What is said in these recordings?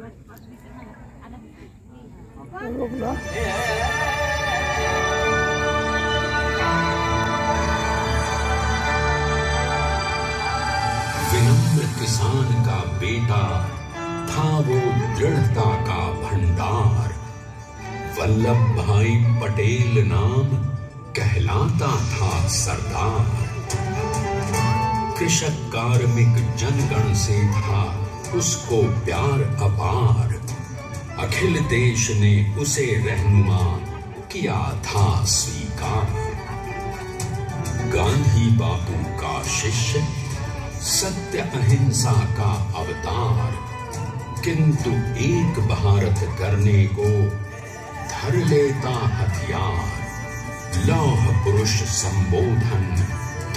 विनम्र किसान का बेटा था वो दृढ़ता का भंडार। वल्लभ भाई पटेल नाम कहलाता था सरदार। कृषक कार्मिक जनगण से था उसको प्यार अपार। अखिल देश ने उसे रहनुमा किया था स्वीकार। गांधी बापू का शिष्य, सत्य अहिंसा का अवतार। किंतु एक भारत करने को धर लेता हथियार। लौह पुरुष संबोधन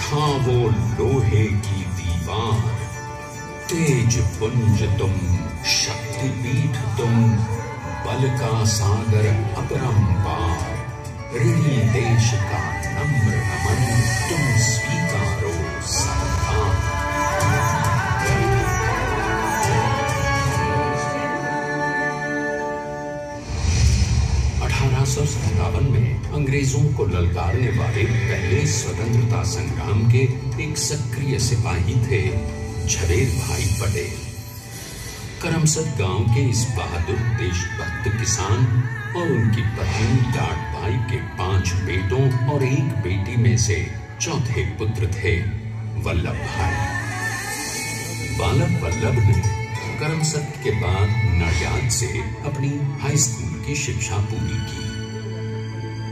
था वो लोहे की दीवार। तेज पुंज तुम, शक्तिपीठ तुम, बल का सागर अपरंपार। ऋणी देश का नम्र नमन तुम स्वीकारो सरदार। 1857 में अंग्रेजों को ललकारने वाले पहले स्वतंत्रता संग्राम के एक सक्रिय सिपाही थे झवेर भाई पटेल। करमसद गांव के इस बहादुर देशभक्त किसान और उनकी पत्नी डाट भाई के 5 बेटों और 1 बेटी में से चौथे पुत्र थे वल्लभ भाई। बालक वल्लभ ने करमसद के बाद नडियाद से अपनी हाई स्कूल की शिक्षा पूरी की।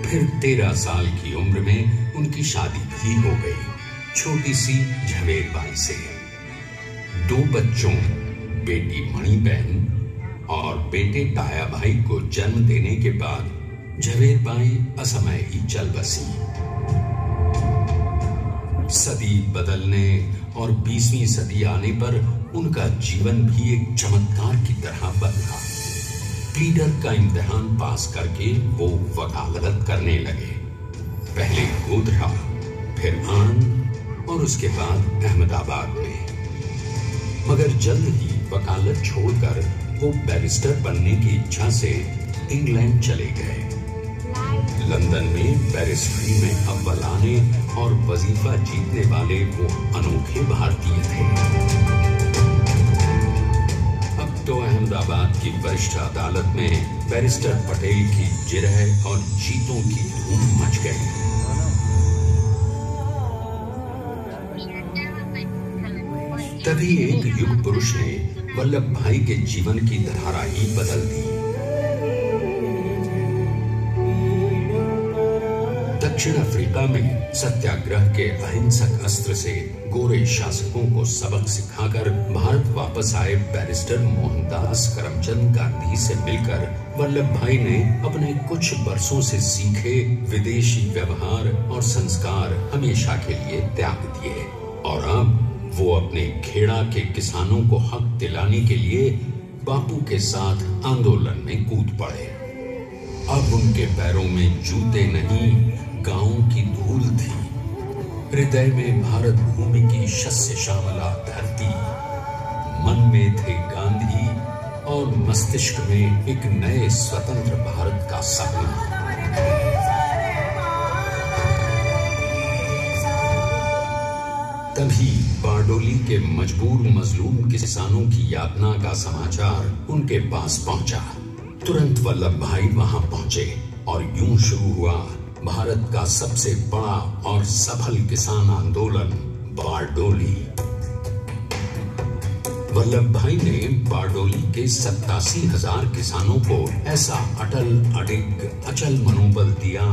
फिर 13 साल की उम्र में उनकी शादी भी हो गई छोटी सी झवेर बाई से। 2 बच्चों, बेटी मणिबेन और बेटे टाया भाई को जन्म देने के बाद झवेर बाई असमय ही चल बसी। सदी बदलने और 20वीं सदी आने पर उनका जीवन भी एक चमत्कार की तरह बदला। प्लीडर का इम्तिहान पास करके वो वकालत करने लगे। पहले गोधरा, फिर आनंद और उसके बाद अहमदाबाद में। मगर जल्द ही वकालत छोड़कर वो बैरिस्टर बनने की इच्छा से इंग्लैंड चले गए। लंदन में बैरिस्ट्री में अव्वल आने और वजीफा जीतने वाले वो अनोखे भारतीय थे। अब तो अहमदाबाद की वरिष्ठ अदालत में बैरिस्टर पटेल की जिरह और जीतों की धूम मच गई। तभी एक युग पुरुष ने वल्लभ भाई के जीवन की धारा ही बदल दी। दक्षिण अफ्रीका में सत्याग्रह के अहिंसक अस्त्र से गोरे शासकों को सबक सिखाकर भारत वापस आए बैरिस्टर मोहनदास करमचंद गांधी से मिलकर वल्लभ भाई ने अपने कुछ बरसों से सीखे विदेशी व्यवहार और संस्कार हमेशा के लिए त्याग दिए और अब वो अपने खेड़ा के किसानों को हक दिलाने के लिए बापू के साथ आंदोलन में कूद पड़े। अब उनके पैरों में जूते नहीं, गांव की धूल थी। हृदय में भारत भूमि की शस्य श्यामला धरती। मन में थे गांधी और मस्तिष्क में एक नए स्वतंत्र भारत का सपना। तभी बारडोली के मजबूर मजलूम किसानों की यातना का समाचार उनके पास पहुंचा। तुरंत वल्लभ भाई वहां पहुंचे और यूं शुरू हुआ भारत का सबसे बड़ा और सफल किसान आंदोलन बारडोली। वल्लभ भाई ने बारडोली के 87,000 किसानों को ऐसा अटल अडिग अचल मनोबल दिया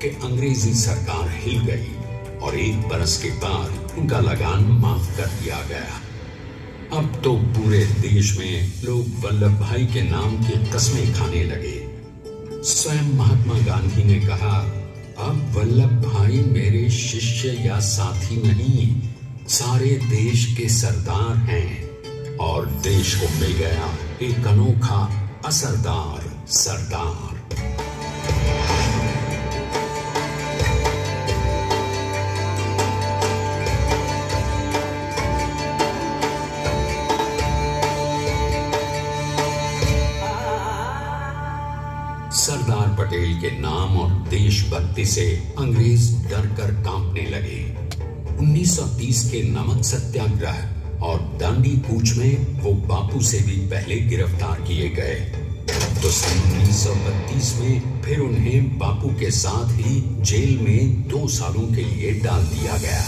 कि अंग्रेजी सरकार हिल गई और 1 बरस के बाद उनका लगान माफ कर दिया गया। अब तो पूरे देश में लोग वल्लभ भाई के नाम की कस्में खाने लगे। स्वयं महात्मा गांधी ने कहा, अब वल्लभ भाई मेरे शिष्य या साथी नहीं, सारे देश के सरदार हैं। और देश को मिल गया एक अनोखा असरदार सरदार। सरदार पटेल के नाम और देशभक्ति से अंग्रेज डर कर कांपने लगे। 1930 के नमक सत्याग्रह और दांडी कूच में वो बापू से भी पहले गिरफ्तार किए गए। तो सन 1932 में फिर उन्हें बापू के साथ ही जेल में 2 सालों के लिए डाल दिया गया।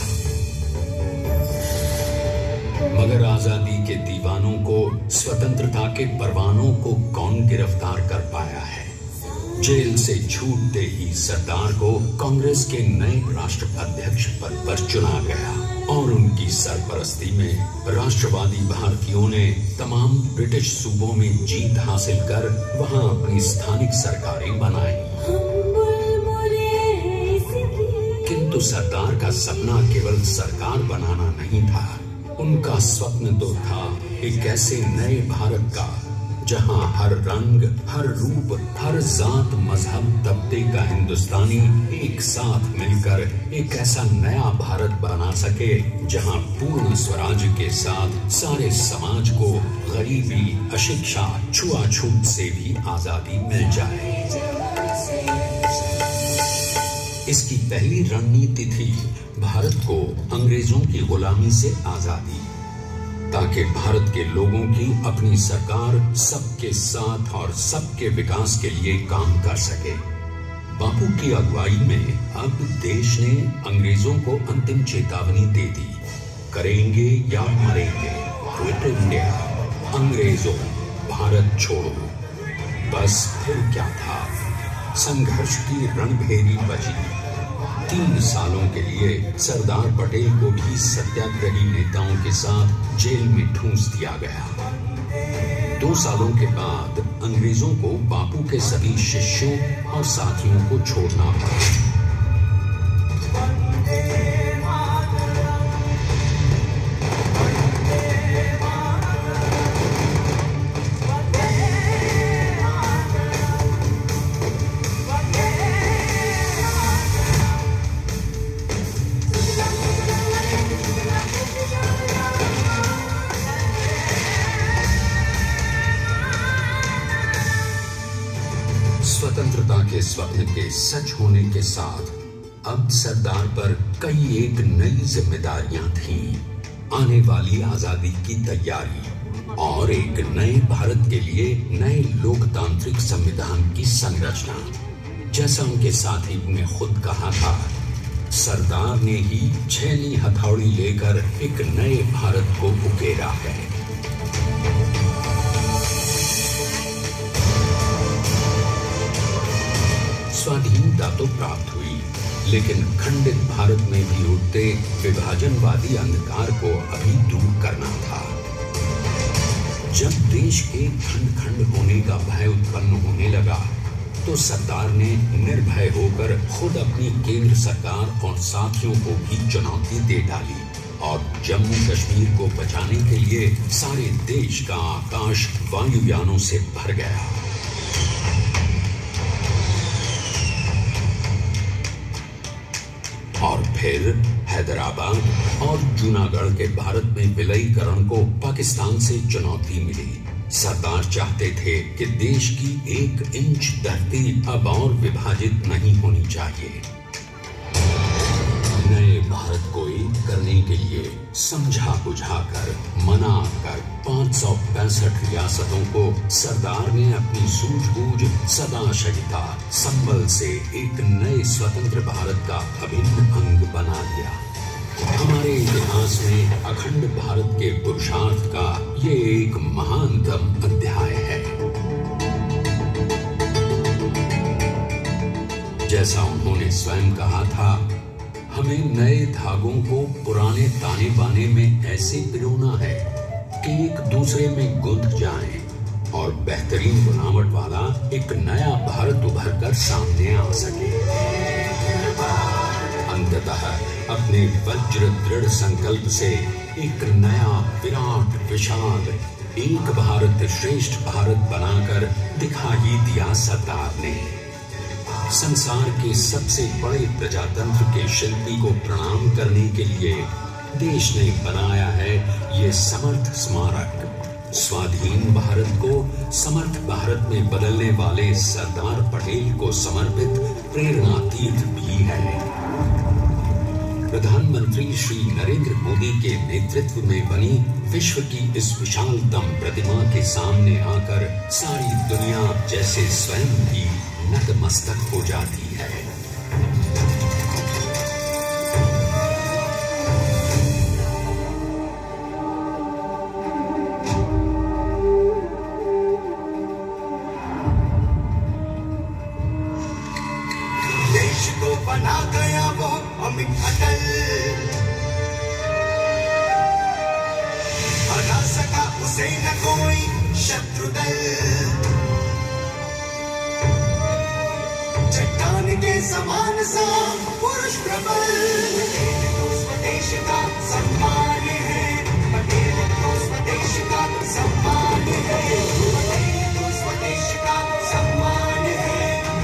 मगर आजादी के दीवानों को, स्वतंत्रता के परवानों को कौन गिरफ्तार कर पाया है? जेल से छूटते ही सरदार को कांग्रेस के नए राष्ट्राध्यक्ष पद पर चुना गया और उनकी सरपरस्ती में राष्ट्रवादी भारतीयों ने तमाम ब्रिटिश सूबों में जीत हासिल कर वहां अपनी स्थानिक सरकारें बनाई। किंतु सरदार का सपना केवल सरकार बनाना नहीं था। उनका स्वप्न तो था एक ऐसे नए भारत का जहां हर रंग, हर रूप, हर जात, मजहब, तबके का हिंदुस्तानी एक साथ मिलकर एक ऐसा नया भारत बना सके जहां पूर्ण स्वराज के साथ सारे समाज को गरीबी, अशिक्षा, छुआछूत से भी आजादी मिल जाए। इसकी पहली रणनीति थी भारत को अंग्रेजों की गुलामी से आजादी, ताकि भारत के लोगों की अपनी सरकार सबके साथ और सबके विकास के लिए काम कर सके। बापू की अगुवाई में अब देश ने अंग्रेजों को अंतिम चेतावनी दे दी, करेंगे या मरेंगे, क्विट इंडिया, अंग्रेजों भारत छोड़ो। बस फिर क्या था, संघर्ष की रणभेरी बजी। 3 सालों के लिए सरदार पटेल को भी सत्याग्रही नेताओं के साथ जेल में ठूंस दिया गया। 2 सालों के बाद अंग्रेजों को बापू के सभी शिष्यों और साथियों को छोड़ना पड़ा। स्वतंत्रता के स्वप्न के सच होने के साथ अब सरदार पर कई एक नई जिम्मेदारियां थीं। आने वाली आजादी की तैयारी और एक नए भारत के लिए नए लोकतांत्रिक संविधान की संरचना। जैसा उनके साथी ने खुद कहा था, सरदार ने ही छेनी हथौड़ी लेकर एक नए भारत को उकेरा है। स्वाधीनता तो प्राप्त हुई, लेकिन खंडित भारत में भी उठते विभाजनवादी अंधकार को अभी दूर करना था। जब देश के खंड खंड होने का भय उत्पन्न होने लगा, तो सरदार ने निर्भय होकर खुद अपनी केंद्र सरकार और साथियों को भी चुनौती दे डाली और जम्मू कश्मीर को बचाने के लिए सारे देश का आकाश वायुयानों से भर गया। और फिर हैदराबाद और जूनागढ़ के भारत में विलयीकरण को पाकिस्तान से चुनौती मिली। सरदार चाहते थे कि देश की 1 इंच धरती अब और विभाजित नहीं होनी चाहिए। नए भारत को एक करने के लिए समझा बुझाकर, मना कर 565 रियासतों को सरदार ने अपनी सूझबूझ, सदाशयिता, संबल से एक नए स्वतंत्र भारत का अभिन्न अंग बना लिया। हमारे इतिहास में अखंड भारत के पुरुषार्थ का ये एक महानतम अध्याय है। जैसा उन्होंने स्वयं कहा था, हमें नए धागों को पुराने ताने बाने में ऐसे पिरोना है कि एक दूसरे में गुंथ जाएं और बेहतरीन बनावट वाला एक नया भारत उभर कर सामने आ सके। अंततः अपने वज्र दृढ़ संकल्प से एक नया विराट विशाल एक भारत श्रेष्ठ भारत बनाकर दिखा ही दिया सरदार ने। संसार के सबसे बड़े प्रजातंत्र के शिल्पी को प्रणाम करने के लिए देश ने बनाया है ये समर्थ स्मारक, स्वाधीन भारत को समर्थ भारत में बदलने वाले सरदार पटेल को समर्पित प्रेरणा तीर्थ भी है। प्रधानमंत्री श्री नरेंद्र मोदी के नेतृत्व में बनी विश्व की इस विशालतम प्रतिमा के सामने आकर सारी दुनिया जैसे स्वयं भी नतमस्तक हो जाती है। देश को बना गया वो अमित अटल, हरा सका उसे न कोई शत्रु दल। चट्टान के समान सा पुरुष प्रबल, पटेल तो स्वदेश का सम्मान है, पटेल तो स्वदेश का सम्मान है, पटेल तो स्वदेश का सम्मान है,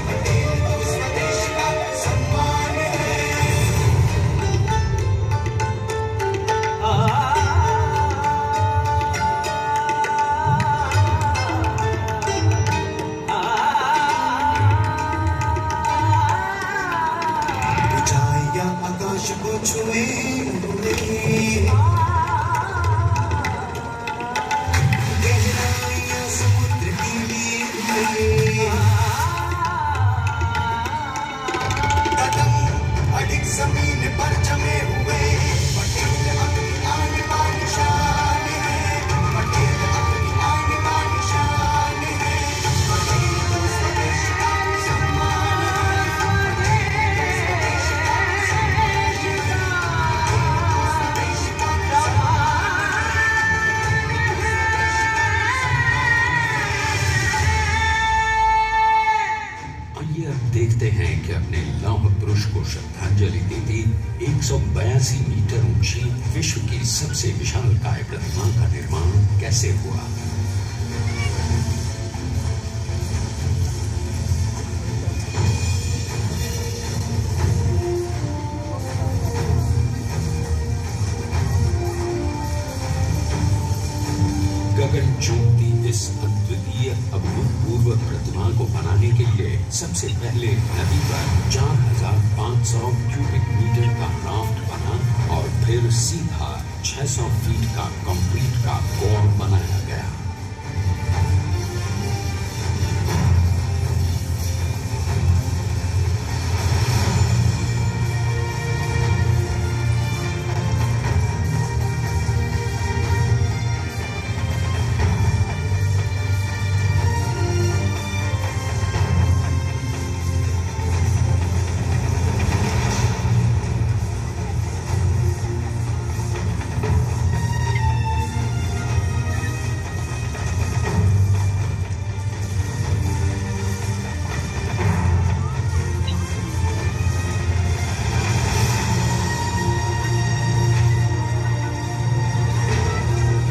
पटेल तो स्वदेश का सम्मान है। ऊंचाइयां आकाश को छुए गहराइयां समुद्र की लिए कदम अडिग जमीन पर जमे हुए, पटेल अपनी आन बान शान है, पटेल अपनी आन बान शान है, पटेल तो स्वदेश का सम्मान है, पटेल तो स्वदेश का सम्मान है, पटेल तो स्वदेश का आइए अब देखते हैं कि अपने लौह पुरुष को श्रद्धांजलि देती 182 मीटर ऊंची विश्व की सबसे विशालकाय प्रतिमा का निर्माण कैसे हुआ। गगन चूमती इस अद्वितीय अभूतपूर्व प्रतिमा को बनाने के लिए सबसे पहले नदी पर 4500 क्यूबिक मीटर का राफ्ट बना और फिर सीधा 600 फीट का कंक्रीट का कोर बनाया गया।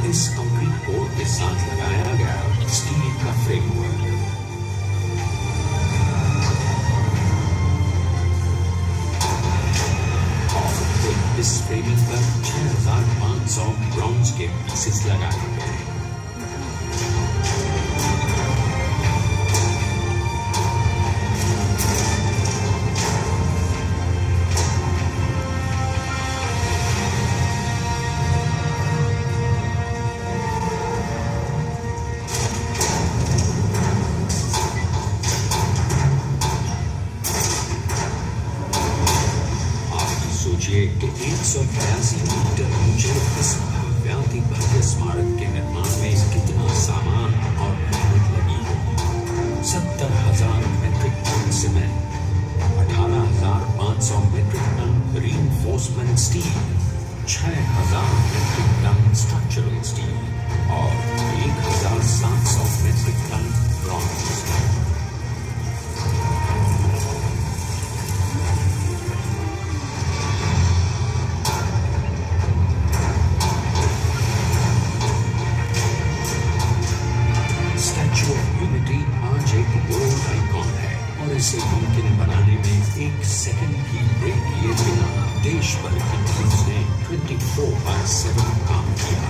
इस कंक्रीट कोर के साथ लगाया गया स्टील का फ्रेमवर्क। और फिर इस फ्रेमिंग पर 6500 ब्रॉन्ज के पीसेस लगाए गए। सोचिए कि 182 मीटर ऊंचे इस भव्याति भव्य स्मारक के निर्माण में कितना सामान और मेहनत लगी होगी। 70,000 मेट्रिक टन सीमेंट, 18,500 metric ton reinforcement steel, 6,000 metric ton structural steel और 1,700 metric ton bronze. Statue of unity आज एक वर्ल्ड आइकॉन है और इसे मुमकिन बनाने में एक सेकंड भी ब्रेक किए बिना देश भर की टीम्स ने 24/7 काम किया।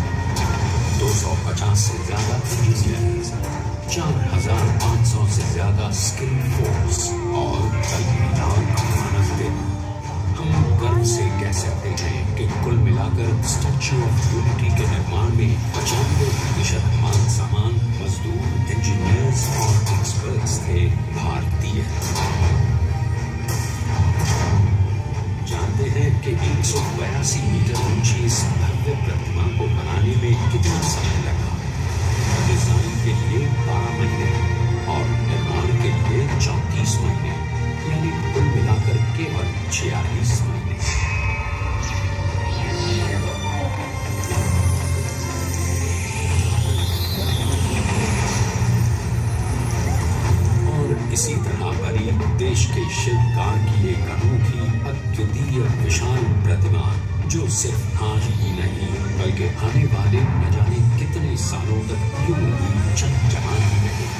250 250 से ज्यादा इंजीनियर्स, 4500 से ज्यादा स्किल फोर्स और कई लाख मानव दिन। हम गर्व से कह सकते हैं कि कुल मिलाकर स्टैच्यू ऑफ यूनिटी के निर्माण में 95% माल सामान, मजदूर, इंजीनियर्स और एक्सपर्ट्स थे भारतीय। जानते हैं कि 182 मीटर ऊंची इस भव्य प्रतिमा को बनाने में कितना समय लगा? डिजाइन के लिए 12 महीने और निर्माण के लिए 34 महीने, यानी कुल मिलाकर केवल 46 महीने। और इसी तरह बनी देश के शिल्पकार की एक अनूठी, अद्वितीय, विशाल प्रतिमा, जो सिर्फ आज ही नहीं बल्कि आने वाले न जाने कितने सालों तक यूं ही चमचमाती रहेगी।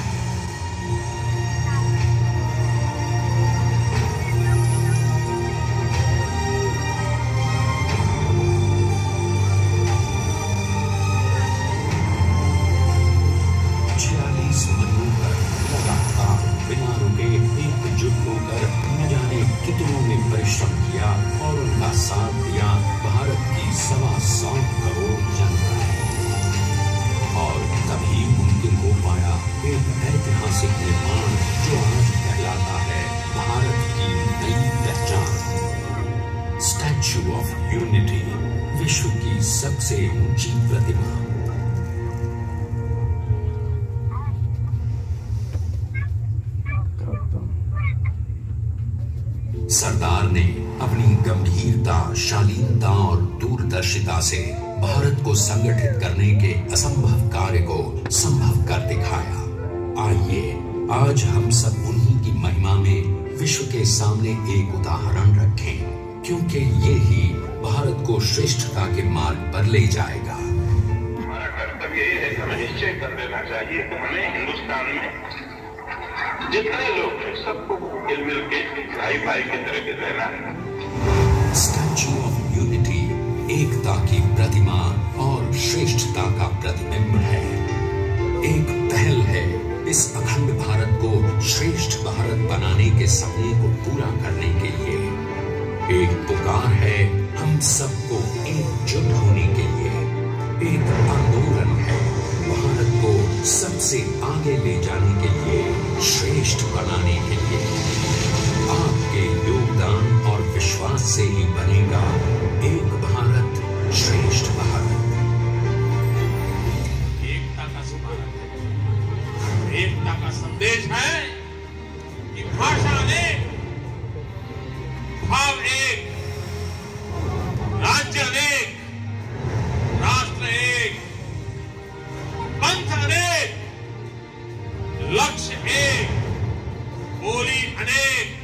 बिना रुके एकजुट होकर न जाने कितनों ने परिश्रम किया और उनका साथ दिया भारत की 125 करोड़ जनता ने। और तभी मुमकिन हो पाया एक ऐतिहासिक निर्माण जो आज कहलाता है भारत की नई पहचान। स्टैच्यू ऑफ यूनिटी, विश्व की सबसे ऊंची प्रतिमा। सरदार ने अपनी गंभीरता, शालीनता और दूरदर्शिता से भारत को संगठित करने के असंभव कार्य को संभव कर दिखाया। आइए आज हम सब उन्हीं की महिमा में विश्व के सामने एक उदाहरण रखें, क्योंकि ये ही भारत को श्रेष्ठता के मार्ग पर ले जाएगा। हमारा कर्तव्य ये है कि हमें निश्चय कर लेना चाहिए कि हमें हिंदुस्तान में जितने लोग हैं सबको मिल के भाई भाई की तरह के रहना है। स्टैच्यू ऑफ यूनिटी एकता की प्रतिमा और श्रेष्ठता का प्रतिबिंब है। एक पहल है इस अखंड भारत को श्रेष्ठ भारत बनाने के सपने को पूरा करने के लिए। एक पुकार है हम सबको एकजुट होने के लिए। एक आंदोलन है भारत को सबसे आगे ले जाने के लिए, श्रेष्ठ बनाने के लिए। आपके योगदान और विश्वास से ही बनेगा एक भारत श्रेष्ठ भारत। एकता का स्मारक है, एकता का संदेश है कि भाषा अनेक, भाव एक, राज्य अनेक, राष्ट्र एक, पंथ अनेक, लक्ष्य एक, बोली अनेक,